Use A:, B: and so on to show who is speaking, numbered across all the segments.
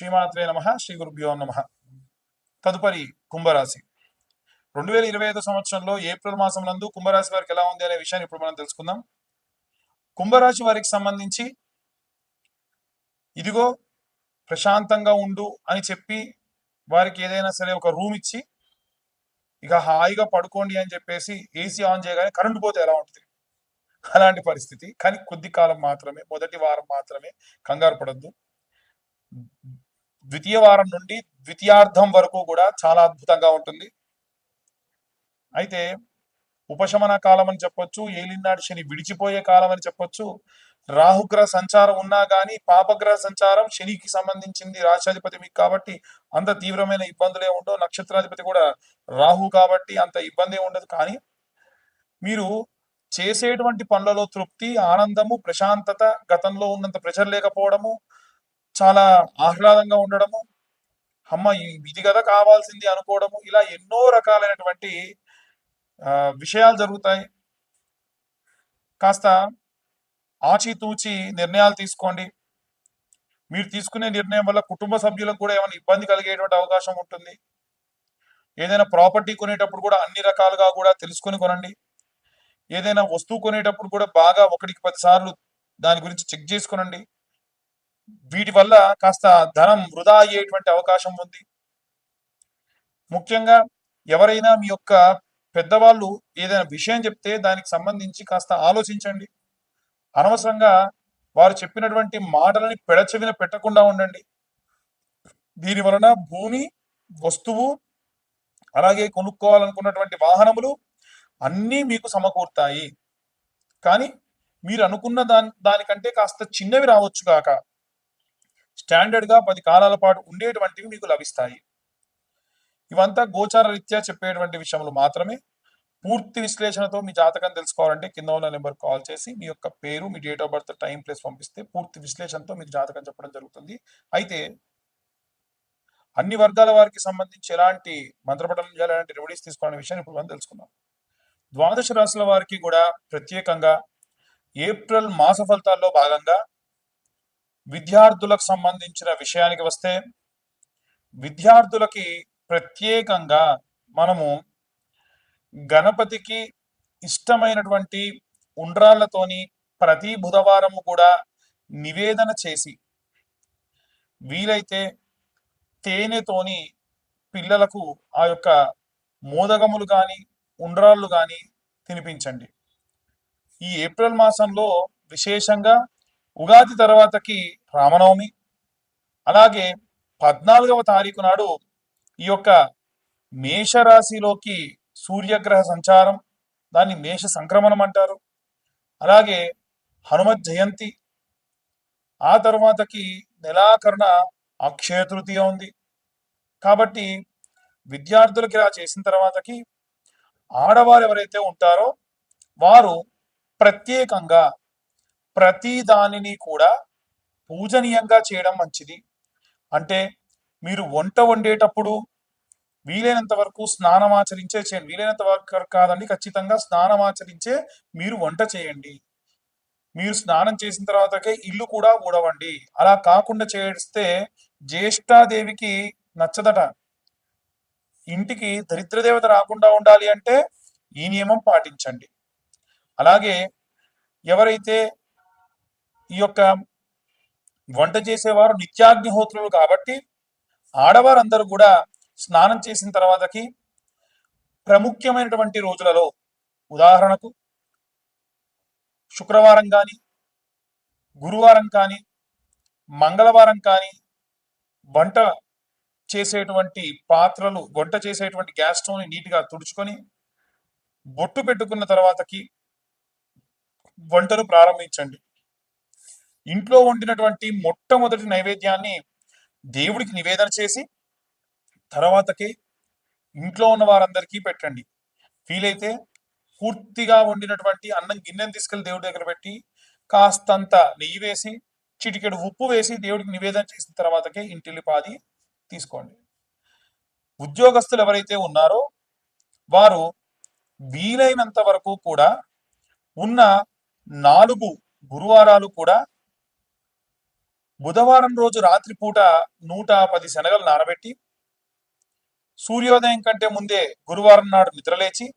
A: శ్రీమాత్రే నమ. శ్రీ గురుభ్యో నమ. తదుపరి కుంభరాశి. 2025 సంవత్సరంలో ఏప్రిల్ మాసం నందు కుంభరాశి వారికి ఎలా ఉంది అనే విషయాన్ని ఇప్పుడు మనం తెలుసుకుందాం. కుంభరాశి వారికి సంబంధించి ఇదిగో ప్రశాంతంగా ఉండు అని చెప్పి వారికి ఏదైనా సరే ఒక రూమ్ ఇచ్చి ఇక హాయిగా పడుకోండి అని చెప్పేసి ఏసీ ఆన్ చేయగానే కరెంటు పోతే ఎలా ఉంటుంది, అలాంటి పరిస్థితి. కానీ కొద్ది కాలం మాత్రమే, మొదటి వారం మాత్రమే, కంగారు పడద్దు. ద్వితీయ వారం నుండి ద్వితీయార్థం వరకు కూడా చాలా అద్భుతంగా ఉంటుంది. అయితే ఉపశమన కాలం అని చెప్పొచ్చు, ఏలినాటి శని విడిచిపోయే కాలం అని చెప్పొచ్చు. రాహుగ్రహ సంచారం ఉన్నా కానీ పాపగ్రహ సంచారం శనికి సంబంధించింది, రాష్ట్రాధిపతి మీకు కాబట్టి అంత తీవ్రమైన ఇబ్బందులే ఉండవు. నక్షత్రాధిపతి కూడా రాహు కాబట్టి అంత ఇబ్బంది ఉండదు. కానీ మీరు చేసేటువంటి పనులలో తృప్తి, ఆనందము, ప్రశాంతత, గతంలో ఉన్నంత ప్రెషర్ లేకపోవడము, చాలా ఆహ్లాదంగా ఉండడము, అమ్మ ఇది కదా కావాల్సింది అనుకోవడము, ఇలా ఎన్నో రకాలైనటువంటి విషయాలు జరుగుతాయి. కాస్త ఆచితూచి నిర్ణయాలు తీసుకోండి. మీరు తీసుకునే నిర్ణయం వల్ల కుటుంబ సభ్యులకు కూడా ఏమైనా ఇబ్బంది కలిగేటువంటి అవకాశం ఉంటుంది. ఏదైనా ప్రాపర్టీ కొనేటప్పుడు కూడా అన్ని రకాలుగా కూడా తెలుసుకొని కొనండి. ఏదైనా వస్తువు కొనేటప్పుడు కూడా బాగా 1-10 సార్లు దాని గురించి చెక్ చేసుకునండి. వీటి వల్ల కాస్త ధనం వృధా అయ్యేటువంటి అవకాశం ఉంది. ముఖ్యంగా ఎవరైనా మీ యొక్క పెద్దవాళ్ళు ఏదైనా విషయం చెప్తే దానికి సంబంధించి కాస్త ఆలోచించండి. అనవసరంగా వారు చెప్పినటువంటి మాటలని పెడచెవిన పెట్టకుండా ఉండండి. దీని వలన భూమి, వస్తువు, అలాగే కొనుక్కోవాలనుకున్నటువంటి వాహనములు అన్నీ మీకు సమకూరుతాయి. కానీ మీరు అనుకున్న దానికంటే కాస్త చిన్నవి రావచ్చు కాక స్టాండర్డ్గా 10 కాలాల పాటు ఉండేటువంటివి మీకు లభిస్తాయి. ఇవంతా గోచార రీత్యా చెప్పేటువంటి విషయములు మాత్రమే. పూర్తి విశ్లేషణతో మీ జాతకం తెలుసుకోవాలంటే కింద ఉన్న నెంబర్ కాల్ చేసి మీ యొక్క పేరు, మీ date of birth, time, place పంపిస్తే పూర్తి విశ్లేషణతో మీకు జాతకం చెప్పడం జరుగుతుంది. అయితే అన్ని వర్గాల వారికి సంబంధించి ఎలాంటి మంత్రపఠనం చేయాలి, ఎలాంటి రెమెడీస్ తీసుకోవాలనే విషయాన్ని ఇప్పుడు మనం తెలుసుకుందాం. ద్వాదశ రాశుల వారికి కూడా ప్రత్యేకంగా ఏప్రిల్ మాస ఫలితాల్లో భాగంగా విద్యార్థులకు సంబంధించిన విషయానికి వస్తే, విద్యార్థులకి ప్రత్యేకంగా మనము గణపతికి ఇష్టమైనటువంటి ఉండ్రాళ్లతోని ప్రతి బుధవారము కూడా నివేదన చేసి, వీలైతే తేనెతోని పిల్లలకు ఆ యొక్క మోదగములు కానీ ఉండ్రాళ్ళు కానీ తినిపించండి. ఈ ఏప్రిల్ మాసంలో విశేషంగా ఉగాది తర్వాతకి రామనవమి, అలాగే 14వ తారీఖు నాడు ఈ యొక్క మేషరాశిలోకి సూర్యగ్రహ సంచారం, దాన్ని మేష సంక్రమణం అంటారు. అలాగే హనుమత్ జయంతి, ఆ తర్వాతకి నెలాఖరున అక్షయ తృతీయ ఉంది. కాబట్టి విద్యార్థులకి ఇలా చేసిన తర్వాతకి ఆడవారు ఎవరైతే ఉంటారో వారు ప్రత్యేకంగా ప్రతి దానిని కూడా పూజనీయంగా చేయడం మంచిది. అంటే మీరు వంట వండేటప్పుడు వీలైనంత వరకు స్నానమాచరించే చేయండి. వీలైనంత వరకు కాదండి, ఖచ్చితంగా స్నానమాచరించే మీరు వంట చేయండి. మీరు స్నానం చేసిన తర్వాతకే ఇల్లు కూడా ఊడవండి. అలా కాకుండా చేస్తే జ్యేష్ఠాదేవికి నచ్చదట. ఇంటికి దరిద్రదేవత రాకుండా ఉండాలి అంటే ఈ నియమం పాటించండి. అలాగే ఎవరైతే ఈ యొక్క వంట చేసేవారు నిత్యాగ్నిహోత్రులు కాబట్టి ఆడవారందరూ కూడా స్నానం చేసిన తర్వాతకి ప్రముఖ్యమైనటువంటి రోజులలో, ఉదాహరణకు శుక్రవారం కానీ, గురువారం కానీ, మంగళవారం కానీ వంట చేసేటువంటి పాత్రలు, వంట చేసేటువంటి గ్యాస్ స్టవ్ని నీట్గా తుడుచుకొని బొట్టు పెట్టుకున్న తర్వాతకి వంటను ప్రారంభించండి. ఇంట్లో వండినటువంటి మొట్టమొదటి నైవేద్యాన్ని దేవుడికి నివేదన చేసి తర్వాతకి ఇంట్లో ఉన్న వారందరికీ పెట్టండి. వీలైతే పూర్తిగా వండినటువంటి అన్నం గిన్నెను తీసుకెళ్లి దేవుడి దగ్గర పెట్టి కాస్తంత నెయ్యి వేసి చిటికెడు ఉప్పు వేసి దేవుడికి నివేదన చేసిన తర్వాతకే ఇంటిల్లిపాది తీసుకోండి. ఉద్యోగస్తులు ఎవరైతే ఉన్నారో వారు వీలైనంత వరకు కూడా ఉన్న 4 గురువారాలు కూడా బుధవారం రోజు రాత్రిపూట 110 శనగలు నానబెట్టి సూర్యోదయం కంటే ముందే గురువారం నాడు నిద్రలేచి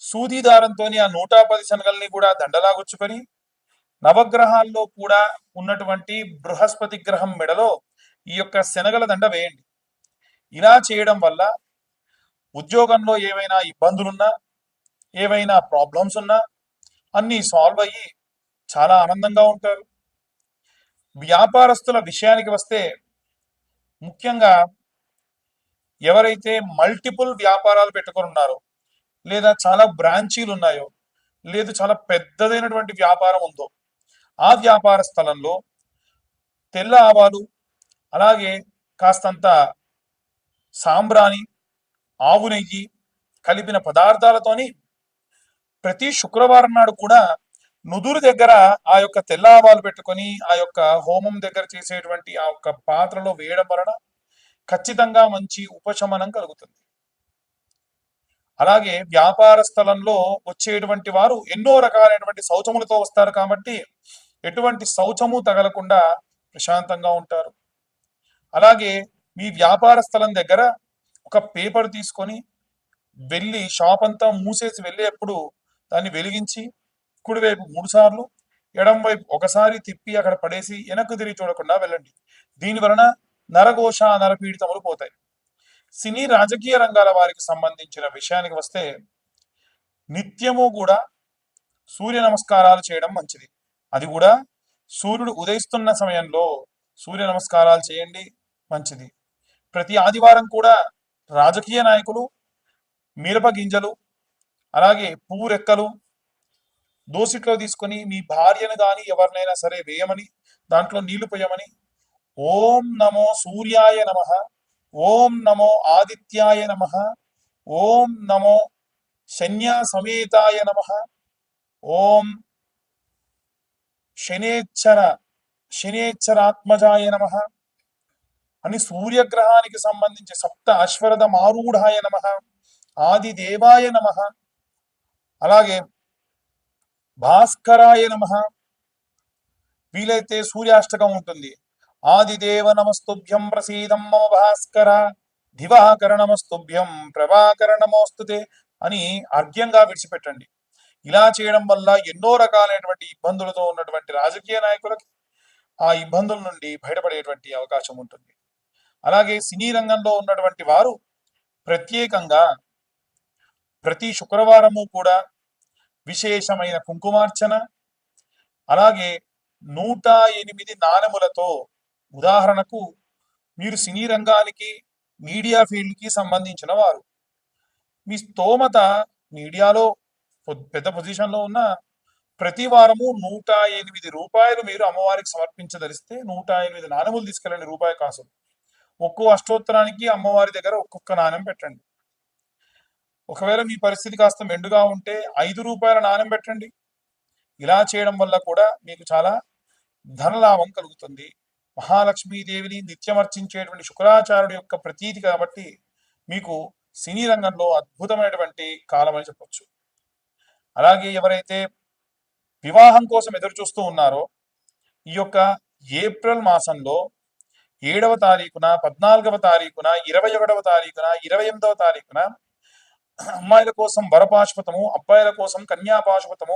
A: సూది దారంతోని ఆ 110 శనగల్ని కూడా దండలాగుచ్చుకొని నవగ్రహాల్లో కూడా ఉన్నటువంటి బృహస్పతి గ్రహం మెడలో ఈ యొక్క శనగల దండ వేయండి. ఇలా చేయడం వల్ల ఉద్యోగంలో ఏవైనా ఇబ్బందులున్నా, ఏవైనా ప్రాబ్లమ్స్ ఉన్నా అన్నీ సాల్వ్ అయ్యి చాలా ఆనందంగా ఉంటారు. వ్యాపారస్తుల విషయానికి వస్తే ముఖ్యంగా ఎవరైతే మల్టిపుల్ వ్యాపారాలు పెట్టుకొని ఉన్నారో, లేదా చాలా బ్రాంచీలు ఉన్నాయో, లేదు చాలా పెద్దదైనటువంటి వ్యాపారం ఉందో, ఆ వ్యాపార స్థలంలో తెల్ల ఆవాలు, అలాగే కాస్తంత సాంబ్రాణి, ఆవు నెయ్యి కలిపిన పదార్థాలతోని ప్రతి శుక్రవారం నాడు కూడా నుదురు దగ్గర ఆ యొక్క తెల్ల ఆవాలు పెట్టుకొని ఆ యొక్క హోమం దగ్గర చేసేటువంటి ఆ యొక్క పాత్రలో వేయడం వలన ఖచ్చితంగా మంచి ఉపశమనం కలుగుతుంది. అలాగే వ్యాపార స్థలంలో వచ్చేటువంటి వారు ఎన్నో రకాలైనటువంటి శౌచములతో వస్తారు కాబట్టి ఎటువంటి శౌచము తగలకుండా ప్రశాంతంగా ఉంటారు. అలాగే మీ వ్యాపార స్థలం దగ్గర ఒక పేపర్ తీసుకొని వెళ్ళి షాప్ అంతా మూసేసి వెళ్ళేప్పుడు దాన్ని వెలిగించి కుడివైపు 3 సార్లు, ఎడం వైపు ఒకసారి తిప్పి అక్కడ పడేసి వెనక్కు తిరిగి చూడకుండా వెళ్ళండి. దీని వలన నరఘోష, నరపీడితములు పోతాయి. సినీ రాజకీయ రంగాల వారికి సంబంధించిన విషయానికి వస్తే నిత్యము కూడా సూర్య నమస్కారాలు చేయడం మంచిది. అది కూడా సూర్యుడు ఉదయిస్తున్న సమయంలో సూర్య నమస్కారాలు చేయండి, మంచిది. ప్రతి ఆదివారం కూడా రాజకీయ నాయకులు మిరప గింజలు, అలాగే పువ్వు రెక్కలు దోసిట్లో తీసుకొని మీ భార్యను కానీ ఎవరినైనా సరే వేయమని, దాంట్లో నీళ్లు పోయమని, ఓం నమో సూర్యాయ నమః, ఓం నమో ఆదిత్యాయ నమః, ఓం నమో శన్యా సమేతాయ నమః, ఓం శనేచ్చరాత్మజాయ నమః అని సూర్యగ్రహానికి సంబంధించి సప్త అశ్వరథ మారూఢాయ నమః, ఆదిదేవాయ నమః, అలాగే భాస్కరాయ నమః, వీలైతే సూర్యాష్టకం ఉంటుంది. ఆదిదేవ నమస్తుభ్యం ప్రసీదం మమ భాస్కర, దివాకర నమస్తుభ్యం ప్రభాకర నమోస్తుతే అని అర్ఘ్యంగా విడిచిపెట్టండి. ఇలా చేయడం వల్ల ఎన్నో రకాలైనటువంటి ఇబ్బందులతో ఉన్నటువంటి రాజకీయ నాయకులకి ఆ ఇబ్బందుల నుండి బయటపడేటువంటి అవకాశం ఉంటుంది. అలాగే సినీ రంగంలో ఉన్నటువంటి వారు ప్రత్యేకంగా ప్రతి శుక్రవారము కూడా విశేషమైన కుంకుమార్చన, అలాగే 108 నాణెములతో, ఉదాహరణకు మీరు సినీ రంగానికి మీడియా ఫీల్డ్కి సంబంధించిన వారు, మీ స్తోమత మీడియాలో పెద్ద పొజిషన్లో ఉన్న ప్రతి వారము 108 రూపాయలు మీరు అమ్మవారికి సమర్పించదలిస్తే 108 నాణెములు తీసుకెళ్ళండి, రూపాయి కాసులు. ఒక్కో అష్టోత్తరానికి అమ్మవారి దగ్గర ఒక్కొక్క నాణెం పెట్టండి. ఒకవేళ మీ పరిస్థితి కాస్త మెండుగా ఉంటే 5 రూపాయల నాణెం పెట్టండి. ఇలా చేయడం వల్ల కూడా మీకు చాలా ధనలాభం కలుగుతుంది. మహాలక్ష్మీదేవిని నిత్యమర్చించేటువంటి శుక్రాచార్యుడి యొక్క ప్రతీతి కాబట్టి మీకు సినీ రంగంలో అద్భుతమైనటువంటి కాలం అని చెప్పొచ్చు. అలాగే ఎవరైతే వివాహం కోసం ఎదురు చూస్తూ ఉన్నారో ఈ యొక్క ఏప్రిల్ మాసంలో 7వ తారీఖున, 14వ తారీఖున, 21వ తారీఖున, 28వ తారీఖున అమ్మాయిల కోసం వరపాశుపతము, అబ్బాయిల కోసం కన్యాపాశుపతము,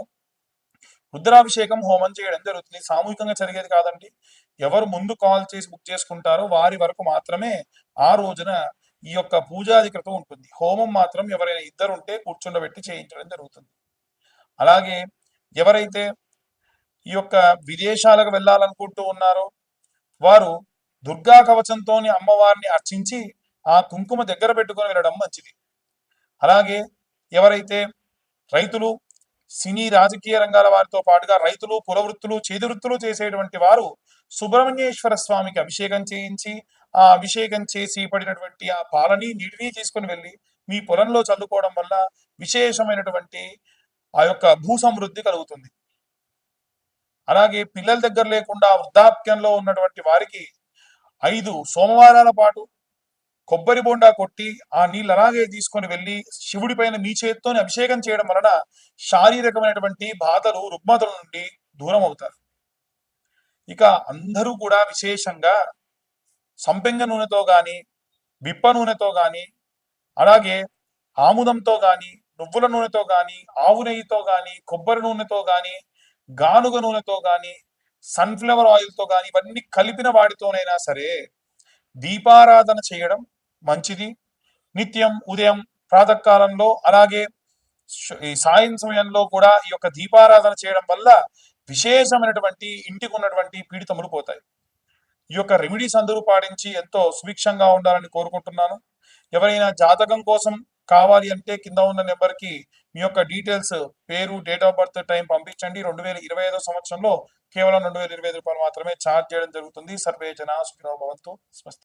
A: రుద్రాభిషేకం హోమం చేయడం జరుగుతుంది. సామూహికంగా జరిగేది కాదండి. ఎవరు ముందు కాల్ చేసి బుక్ చేసుకుంటారో వారి వరకు మాత్రమే ఆ రోజున ఈ యొక్క పూజాధికృతం ఉంటుంది. హోమం మాత్రం ఎవరైనా ఇద్దరు ఉంటే కూర్చుండబెట్టి చేయించడం జరుగుతుంది. అలాగే ఎవరైతే ఈ యొక్క విదేశాలకు వెళ్ళాలనుకుంటూ ఉన్నారో వారు దుర్గా కవచంతో అమ్మవారిని అర్చించి ఆ కుంకుమ దగ్గర పెట్టుకొని వెళ్ళడం మంచిది. అలాగే ఎవరైతే రైతులు, సినీ రాజకీయ రంగాల వారితో పాటుగా రైతులు, కులవృత్తులు, చేతి వృత్తులు చేసేటువంటి వారు సుబ్రహ్మణ్యేశ్వర స్వామికి అభిషేకం చేయించి ఆ అభిషేకం చేసి పడినటువంటి ఆ పాలని, నీటిని తీసుకొని వెళ్ళి మీ పొలంలో చల్లుకోవడం వల్ల విశేషమైనటువంటి ఆ యొక్క భూ సమృద్ధి కలుగుతుంది. అలాగే పిల్లల దగ్గర లేకుండా వృద్ధాప్యంలో ఉన్నటువంటి వారికి 5 సోమవారాల పాటు కొబ్బరి బొండా కొట్టి ఆ నీళ్ళు అలాగే తీసుకొని వెళ్ళి శివుడి పైన మీ చేతితోని అభిషేకం చేయడం వలన శారీరకమైనటువంటి బాధలు, రుగ్మతల నుండి దూరం అవుతారు. ఇక అందరూ కూడా విశేషంగా సంపెంగ నూనెతో గాని, విప్ప నూనెతో గాని, అలాగే ఆముదంతో గాని, నువ్వుల నూనెతో గాని, ఆవు నెయ్యితో గాని, కొబ్బరి నూనెతో గాని, గానుగ నూనెతో గాని, సన్‌ఫ్లవర్ ఆయిల్‌తో గాని ఇవన్నీ కలిపిన వాటితోనైనా సరే దీపారాధన చేయడం మంచిది. నిత్యం ఉదయం ప్రాతకాలంలో అలాగే ఈ సాయం సమయంలో కూడా ఈ యొక్క దీపారాధన చేయడం వల్ల విశేషమైనటువంటి ఇంటికి ఉన్నటువంటి పీడితములు పోతాయి. ఈ యొక్క రెమెడీస్ అందరూ పాటించి ఎంతో సుభిక్షంగా ఉండాలని కోరుకుంటున్నాను. ఎవరైనా జాతకం కోసం కావాలి అంటే కింద ఉన్న నెంబర్కి మీ యొక్క డీటెయిల్స్, పేరు, డేట్ ఆఫ్ బర్త్, టైం పంపించండి. 2025 సంవత్సరంలో కేవలం 2025 రూపాయలు మాత్రమే ఛార్జ్ చేయడం జరుగుతుంది. సర్వే జనా సుఖినో భవంతు. స్వస్తి.